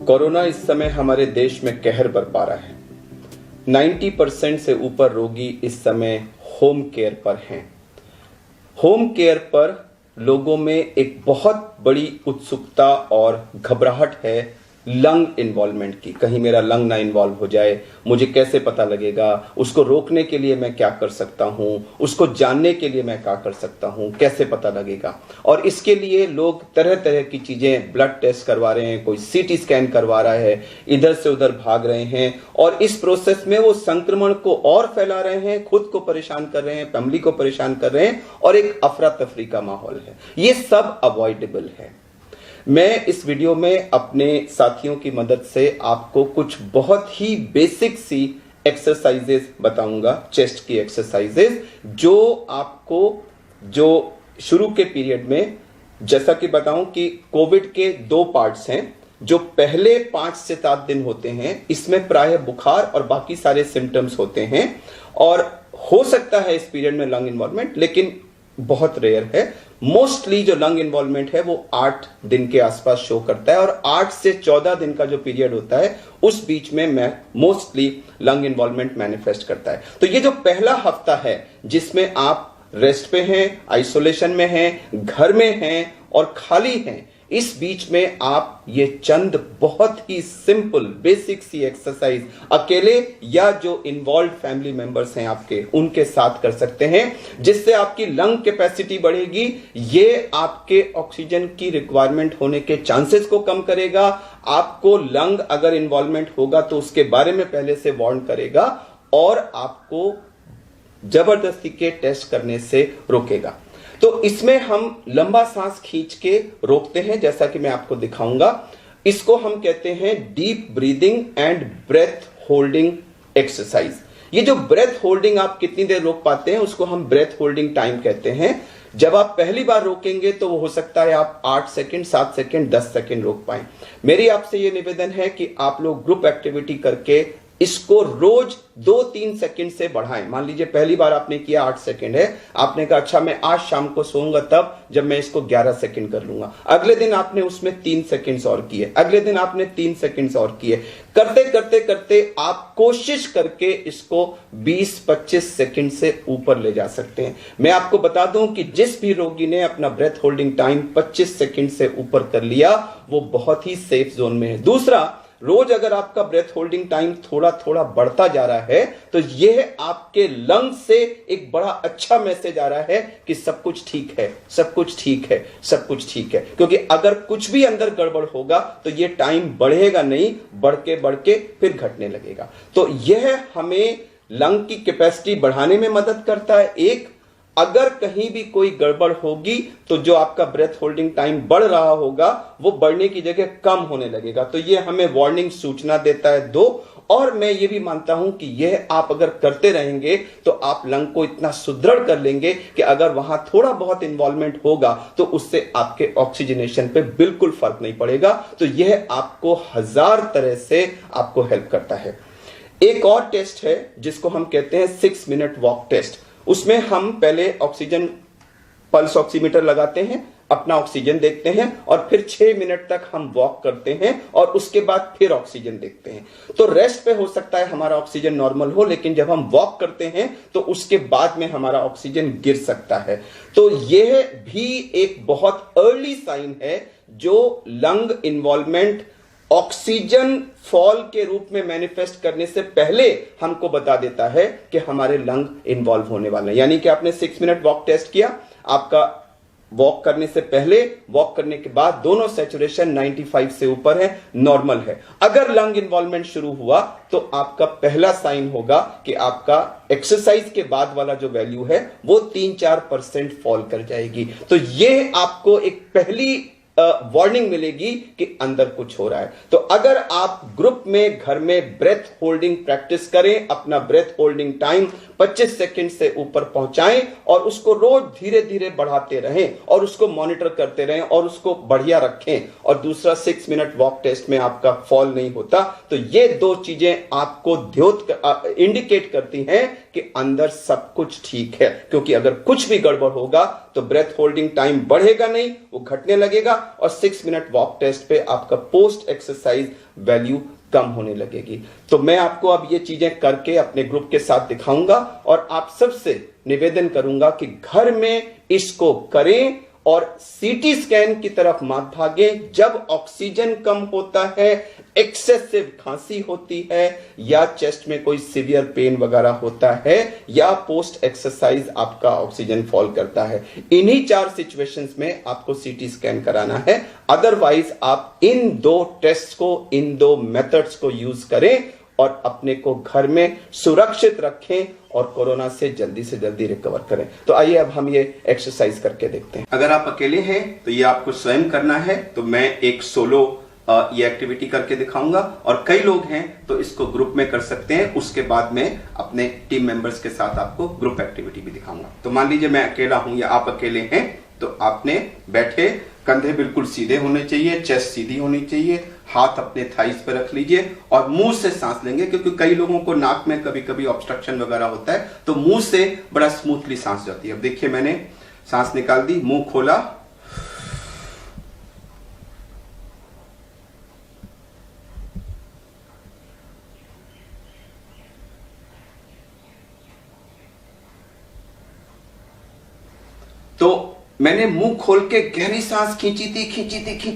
Corona इस समय हमारे देश में कहर बरपा रहा है। 90% से ऊपर रोगी इस समय होम केयर पर हैं। होम केयर पर लोगों में एक बहुत बड़ी उत्सुकता और घबराहट है लंग इन्वॉल्वमेंट की। कहीं मेरा लंग ना इन्वॉल्व हो जाए, मुझे कैसे पता लगेगा, उसको रोकने के लिए मैं क्या कर सकता हूं, उसको जानने के लिए मैं क्या कर सकता हूं, कैसे पता लगेगा। और इसके लिए लोग तरह तरह की चीजें, ब्लड टेस्ट करवा रहे हैं, कोई सीटी स्कैन करवा रहा है, इधर से उधर भाग रहे हैं और इस प्रोसेस में वो संक्रमण को और फैला रहे हैं, खुद को परेशान कर रहे हैं, फैमिली को परेशान कर रहे हैं और एक अफरा तफरी का माहौल है। ये सब अवॉइडेबल है। मैं इस वीडियो में अपने साथियों की मदद से आपको कुछ बहुत ही बेसिक सी एक्सरसाइजेस बताऊंगा, चेस्ट की एक्सरसाइजेस, जो आपको जो शुरू के पीरियड में, जैसा कि बताऊं कि कोविड के 2 पार्ट्स हैं। जो पहले 5 से 7 दिन होते हैं, इसमें प्राय बुखार और बाकी सारे सिम्टम्स होते हैं और हो सकता है इस पीरियड में लंग इन्वॉल्वमेंट, लेकिन बहुत रेयर है। मोस्टली जो लंग इन्वॉल्वमेंट है वो 8 दिन के आसपास शो करता है और 8 से 14 दिन का जो पीरियड होता है उस बीच में मोस्टली लंग इन्वॉल्वमेंट मैनिफेस्ट करता है। तो ये जो पहला हफ्ता है जिसमें आप रेस्ट पे हैं, आइसोलेशन में हैं, घर में हैं और खाली हैं, इस बीच में आप ये चंद बहुत ही सिंपल बेसिक सी एक्सरसाइज अकेले या जो इन्वॉल्व फैमिली मेंबर्स हैं आपके, उनके साथ कर सकते हैं, जिससे आपकी लंग कैपेसिटी बढ़ेगी। ये आपके ऑक्सीजन की रिक्वायरमेंट होने के चांसेस को कम करेगा। आपको लंग अगर इन्वॉल्वमेंट होगा तो उसके बारे में पहले से वार्न करेगा और आपको जबरदस्ती के टेस्ट करने से रोकेगा। तो इसमें हम लंबा सांस खींच के रोकते हैं, जैसा कि मैं आपको दिखाऊंगा। इसको हम कहते हैं deep breathing and breath holding exercise. ये जो ब्रेथ होल्डिंग आप कितनी देर रोक पाते हैं उसको हम ब्रेथ होल्डिंग टाइम कहते हैं। जब आप पहली बार रोकेंगे तो वो हो सकता है आप 8 सेकंड, 7 सेकंड, 10 सेकंड रोक पाए। मेरी आपसे ये निवेदन है कि आप लोग ग्रुप एक्टिविटी करके इसको रोज 2-3 सेकंड से बढ़ाएं। मान लीजिए पहली बार आपने किया 8 सेकंड है, आपने कहा अच्छा मैं आज शाम को सोऊंगा तब जब मैं इसको 11 सेकंड कर लूंगा। अगले दिन आपने उसमें 3 सेकंड्स और किए, अगले दिन आपने 3 सेकंड्स और किए। करते करते करते आप कोशिश करके इसको 20-25 सेकंड से ऊपर ले जा सकते हैं। मैं आपको बता दूं कि जिस भी रोगी ने अपना ब्रेथ होल्डिंग टाइम 25 सेकंड से ऊपर कर लिया वो बहुत ही सेफ जोन में है। दूसरा, रोज अगर आपका ब्रेथ होल्डिंग टाइम थोड़ा थोड़ा बढ़ता जा रहा है तो यह आपके लंग से एक बड़ा अच्छा मैसेज आ रहा है कि सब कुछ ठीक है, सब कुछ ठीक है, सब कुछ ठीक है। क्योंकि अगर कुछ भी अंदर गड़बड़ होगा तो यह टाइम बढ़ेगा नहीं, बढ़ के फिर घटने लगेगा। तो यह हमें लंग की कैपेसिटी बढ़ाने में मदद करता है। एक, अगर कहीं भी कोई गड़बड़ होगी तो जो आपका ब्रेथ होल्डिंग टाइम बढ़ रहा होगा वो बढ़ने की जगह कम होने लगेगा। तो ये हमें वार्निंग सूचना देता है। 2, और मैं ये भी मानता हूं कि यह आप अगर करते रहेंगे तो आप लंग को इतना सुदृढ़ कर लेंगे कि अगर वहां थोड़ा बहुत इन्वॉल्वमेंट होगा तो उससे आपके ऑक्सीजनेशन पे बिल्कुल फर्क नहीं पड़ेगा। तो यह आपको 1000 तरह से आपको हेल्प करता है। एक और टेस्ट है जिसको हम कहते हैं 6 मिनट वॉक टेस्ट। उसमें हम पहले ऑक्सीजन पल्स ऑक्सीमीटर लगाते हैं, अपना ऑक्सीजन देखते हैं और फिर 6 मिनट तक हम वॉक करते हैं और उसके बाद फिर ऑक्सीजन देखते हैं। तो रेस्ट पे हो सकता है हमारा ऑक्सीजन नॉर्मल हो, लेकिन जब हम वॉक करते हैं तो उसके बाद में हमारा ऑक्सीजन गिर सकता है। तो यह भी एक बहुत अर्ली साइन है जो लंग इन्वॉल्वमेंट ऑक्सीजन फॉल के रूप में मैनिफेस्ट करने से पहले हमको बता देता है कि हमारे लंग इन्वॉल्व होने वाले हैं। यानी कि आपने 6 मिनट वॉक टेस्ट किया, आपका वॉक करने से पहले, वॉक करने के बाद दोनों सैचुरेशन 95 से ऊपर है, नॉर्मल है। अगर लंग इन्वॉल्वमेंट शुरू हुआ तो आपका पहला साइन होगा कि आपका एक्सरसाइज के बाद वाला जो वैल्यू है वो 3-4% फॉल कर जाएगी। तो ये आपको एक पहली वार्निंग मिलेगी कि अंदर कुछ हो रहा है। तो अगर आप ग्रुप में, घर में ब्रेथ होल्डिंग प्रैक्टिस करें, अपना ब्रेथ होल्डिंग टाइम 25 सेकंड से ऊपर पहुंचाएं और उसको रोज धीरे धीरे बढ़ाते रहें और उसको मॉनिटर करते रहें और उसको बढ़िया रखें। और दूसरा, 6 मिनट वॉक टेस्ट में आपका फॉल नहीं होता। तो ये दो चीजें आपको इंडिकेट करती हैं कि अंदर सब कुछ ठीक है, क्योंकि अगर कुछ भी गड़बड़ होगा तो ब्रेथ होल्डिंग टाइम बढ़ेगा नहीं, वो घटने लगेगा और 6 मिनट वॉक टेस्ट पे आपका पोस्ट एक्सरसाइज वैल्यू कम होने लगेगी। तो मैं आपको अब ये चीजें करके अपने ग्रुप के साथ दिखाऊंगा और आप सबसे निवेदन करूंगा कि घर में इसको करें और सीटी स्कैन की तरफ मत भागे। जब ऑक्सीजन कम होता है, एक्सेसिव खांसी होती है या चेस्ट में कोई सीवियर पेन वगैरह होता है या पोस्ट एक्सरसाइज आपका ऑक्सीजन फॉल करता है, इन्हीं 4 सिचुएशंस में आपको सीटी स्कैन कराना है। अदरवाइज आप इन 2 टेस्ट को, इन 2 मेथड्स को यूज करें और अपने को घर में सुरक्षित रखें और कोरोना से जल्दी रिकवर करें। तो आइए अब हम ये एक्सरसाइज करके देखते हैं। अगर आप अकेले हैं तो ये आपको स्वयं करना है, तो मैं एक सोलो ये एक्टिविटी करके दिखाऊंगा और कई लोग हैं तो इसको ग्रुप में कर सकते हैं। उसके बाद में अपने टीम मेंबर्स के साथ आपको ग्रुप एक्टिविटी भी दिखाऊंगा। तो मान लीजिए मैं अकेला हूं या आप अकेले हैं, तो आपने बैठे, कंधे बिल्कुल सीधे होने चाहिए, चेस्ट सीधी होनी चाहिए, हाथ अपने थाइस पे रख लीजिए और मुंह से सांस लेंगे, क्योंकि कई लोगों को नाक में कभी कभी ऑब्स्ट्रक्शन वगैरह होता है, तो मुंह से बड़ा स्मूथली सांस जाती है। अब देखिए, मैंने सांस निकाल दी, मुंह खोला, तो मैंने मुंह खोल के गहरी सांस खींची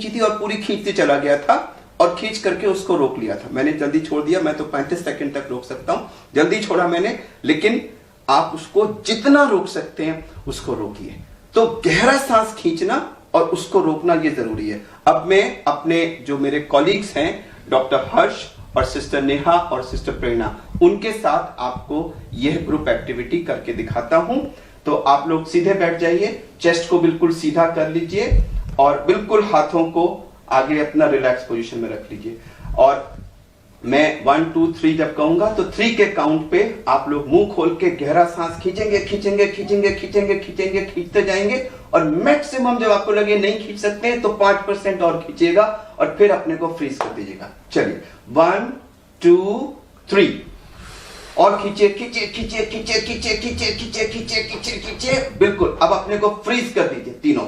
थी और पूरी खींचती चला गया था और खींच करके उसको रोक लिया था। मैंने जल्दी छोड़ दिया, मैं तो 35 सेकंड तक रोक सकता हूं, जल्दी छोड़ा मैंने, लेकिन आप उसको जितना रोक सकते हैं उसको रोकिए। तो गहरा सांस खींचना और उसको रोकना ये जरूरी है। अब मैं अपने जो मेरे कॉलीग्स हैं, डॉक्टर हर्ष और सिस्टर नेहा और सिस्टर प्रेरणा, उनके साथ आपको यह ग्रुप एक्टिविटी करके दिखाता हूं। तो आप लोग सीधे बैठ जाइए, चेस्ट को बिल्कुल सीधा कर लीजिए और बिल्कुल हाथों को आगे अपना रिलैक्स पोजीशन में रख लीजिए। और मैं 1 2 3 जब कहूंगा तो 3 के काउंट पे आप लोग मुंह खोल के गहरा सांस खींचते जाएंगे और मैक्सिमम जब आपको लगे नहीं खींच सकते हैं तो 5% और खींचिएगा और फिर अपने को फ्रीज कर दीजिएगा। चलिए 1 2 3 और खींचे, बिल्कुल। अब अपने को फ्रीज कर दीजिए, तीनों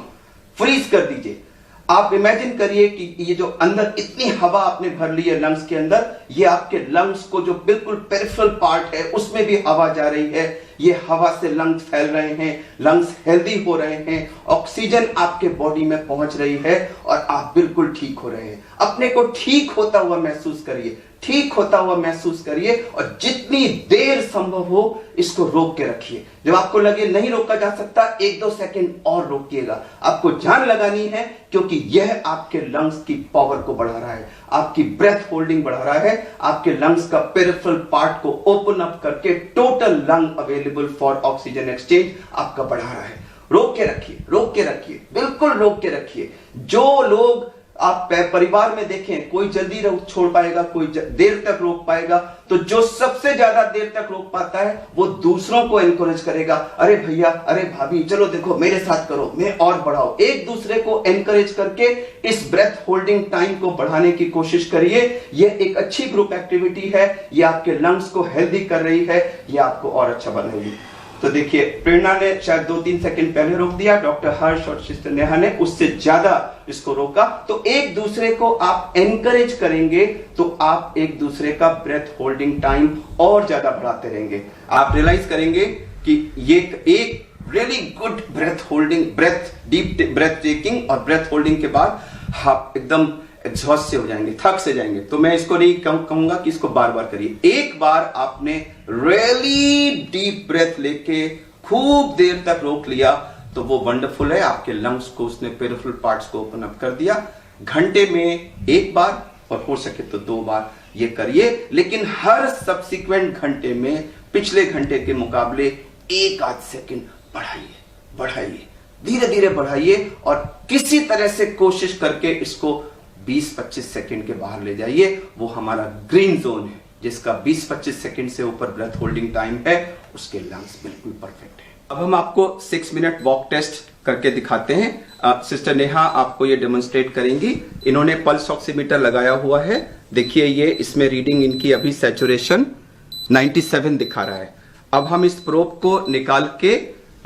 फ्रीज कर दीजिए। आप इमेजिन करिए कि ये जो अंदर इतनी हवा आपने भर ली है लंग्स के अंदर, ये आपके लंग्स को जो बिल्कुल पेरिफेरल पार्ट है उसमें भी हवा जा रही है। ये हवा से लंग्स फैल रहे हैं, लंग्स हेल्दी हो रहे हैं, ऑक्सीजन आपके बॉडी में पहुंच रही है और आप बिल्कुल ठीक हो रहे हैं। अपने को ठीक होता हुआ महसूस करिए, ठीक होता हुआ महसूस करिए और जितनी देर संभव हो इसको रोक के रखिए। जब आपको लगे नहीं रोका जा सकता, 1-2 सेकंड और रोकिएगा। आपको जान लगानी है, क्योंकि यह आपके लंग्स की पावर को बढ़ा रहा है, आपकी ब्रेथ होल्डिंग बढ़ा रहा है, आपके लंग्स का पेरिफेरल पार्ट को ओपन अप करके total lung available for oxygen exchange आपका बढ़ा रहा है। रोक के रखिए, रोक के रखिए, बिल्कुल रोक के रखिए। जो लोग आप परिवार में देखें, कोई जल्दी छोड़ पाएगा, कोई देर तक रोक पाएगा, तो जो सबसे ज्यादा देर तक रोक पाता है वो दूसरों को एनकरेज करेगा। अरे भैया, अरे भाभी, चलो देखो मेरे साथ करो, मैं और बढ़ाओ। एक दूसरे को एनकरेज करके इस ब्रेथ होल्डिंग टाइम को बढ़ाने की कोशिश करिए। यह एक अच्छी ग्रुप एक्टिविटी है, यह आपके लंग्स को हेल्दी कर रही है, यह आपको और अच्छा बनाएगी। तो देखिए, प्रेरणा ने शायद 2-3 सेकंड पहले रोक दिया, डॉक्टर हर्ष और सिस्टर नेहा ने उससे ज्यादा इसको रोका। तो एक दूसरे को आप एनकरेज करेंगे तो आप एक दूसरे का ब्रेथ होल्डिंग टाइम और ज्यादा बढ़ाते रहेंगे। आप रियलाइज करेंगे कि ये एक really good breath holding, deep breath taking और ब्रेथ होल्डिंग के बाद आप एकदम एग्जॉस्ट से हो जाएंगे, थक से जाएंगे। तो मैं इसको नहीं कहूंगा कि इसको बार बार करिए। एक बार आपने रियली डीप ब्रेथ लेके खूब देर तक रोक लिया तो वो वंडरफुल है, आपके लंग्स को उसने पेरिफेरल पार्ट्स को ओपन अप कर दिया। घंटे में 1 बार और हो सके तो 2 बार ये करिए, लेकिन हर सब्सिक्वेंट घंटे में पिछले घंटे के मुकाबले 1-8 सेकंड बढ़ाइए, धीरे धीरे बढ़ाइए और किसी तरह से कोशिश करके इसको 20-25 सेकंड के बाहर ले जाइए। वो हमारा ग्रीन जोन है, जिसका 20-25 सेकंड से ऊपर ब्रेथ होल्डिंग टाइम है, उसके लंग्स बिल्कुल परफेक्ट है। अब हम आपको 6 मिनट वॉक टेस्ट करके दिखाते हैं। सिस्टर नेहा आपको ये डेमोन्स्ट्रेट करेंगी। इन्होंने पल्स ऑक्सीमीटर लगाया हुआ है। देखिए ये इसमें रीडिंग इनकी अभी सैचुरेशन 97 दिखा रहा है। अब हम इस प्रोब को निकाल के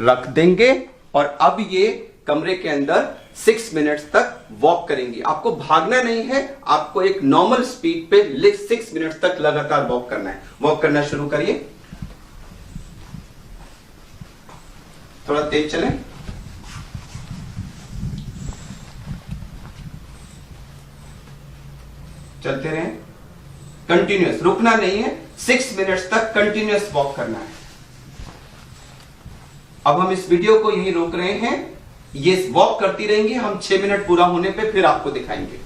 रख देंगे और अब ये कमरे के अंदर 6 मिनट्स तक वॉक करेंगी। आपको भागना नहीं है, आपको एक नॉर्मल स्पीड पे 6 मिनट्स तक लगातार वॉक करना है। वॉक करना शुरू करिए, थोड़ा तेज चलें। चलते रहें, कंटिन्यूअस, रुकना नहीं है। 6 मिनट्स तक कंटिन्यूअस वॉक करना है। अब हम इस वीडियो को यहीं रोक रहे हैं, ये वॉक करती रहेंगी। हम 6 मिनट पूरा होने पे फिर आपको दिखाएंगे।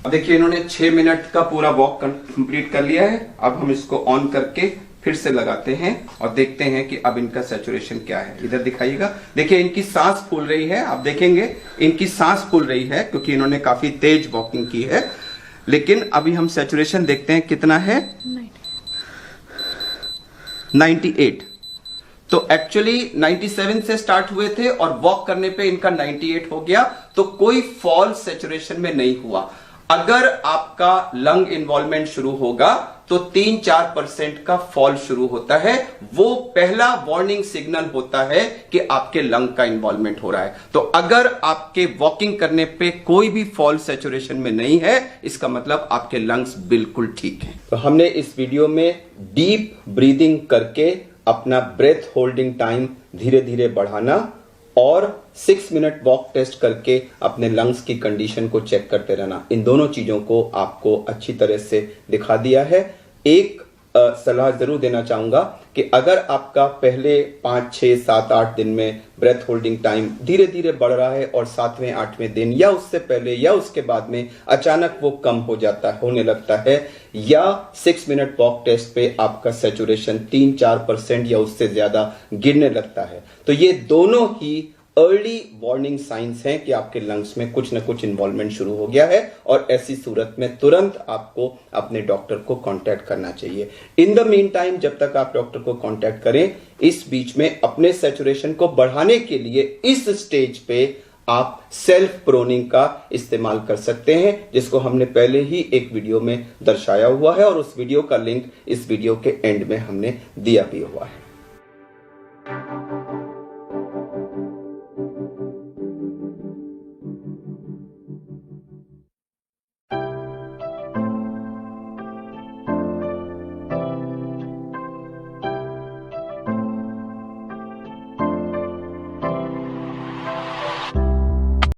अब देखिए इन्होंने 6 मिनट का पूरा वॉक कंप्लीट कर लिया है। अब हम इसको ऑन करके फिर से लगाते हैं और देखते हैं कि अब इनका सैचुरेशन क्या है। इधर दिखाइएगा, देखिए इनकी सांस फूल रही है। आप देखेंगे इनकी सांस फूल रही है क्योंकि इन्होंने काफी तेज वॉकिंग की है। लेकिन अभी हम सैचुरेशन देखते हैं कितना है, 98। तो एक्चुअली 97 से स्टार्ट हुए थे और वॉक करने पे इनका 98 हो गया। तो कोई फॉल सैचुरेशन में नहीं हुआ। अगर आपका लंग इन्वॉल्वमेंट शुरू होगा तो 3-4% का फॉल शुरू होता है। वो पहला वार्निंग सिग्नल होता है कि आपके लंग का इन्वॉल्वमेंट हो रहा है। तो अगर आपके वॉकिंग करने पे कोई भी फॉल सैचुरेशन में नहीं है, इसका मतलब आपके लंग्स बिल्कुल ठीक हैं। तो हमने इस वीडियो में डीप ब्रीदिंग करके अपना ब्रेथ होल्डिंग टाइम धीरे धीरे बढ़ाना और 6 मिनट वॉक टेस्ट करके अपने लंग्स की कंडीशन को चेक करते रहना, इन दोनों चीजों को आपको अच्छी तरह से दिखा दिया है। एक सलाह जरूर देना चाहूंगा कि अगर आपका पहले 5, 6, 7, 8 दिन में ब्रेथ होल्डिंग टाइम धीरे धीरे बढ़ रहा है और 7वें, 8वें दिन या उससे पहले या उसके बाद में अचानक वो कम हो जाता है, होने लगता है, या 6 मिनट वॉक टेस्ट पे आपका सैचुरेशन 3-4% या उससे ज्यादा गिरने लगता है, तो ये दोनों ही अर्ली वार्निंग साइंस हैं कि आपके लंग्स में कुछ न कुछ इन्वॉल्वमेंट शुरू हो गया है और ऐसी सूरत में तुरंत आपको अपने डॉक्टर को कांटेक्ट करना चाहिए। इन द मीन टाइम, जब तक आप डॉक्टर को कांटेक्ट करें, इस बीच में अपने सैचुरेशन को बढ़ाने के लिए इस स्टेज पे आप सेल्फ प्रोनिंग का इस्तेमाल कर सकते हैं, जिसको हमने पहले ही एक वीडियो में दर्शाया हुआ है और उस वीडियो का लिंक इस वीडियो के एंड में हमने दिया भी हुआ है।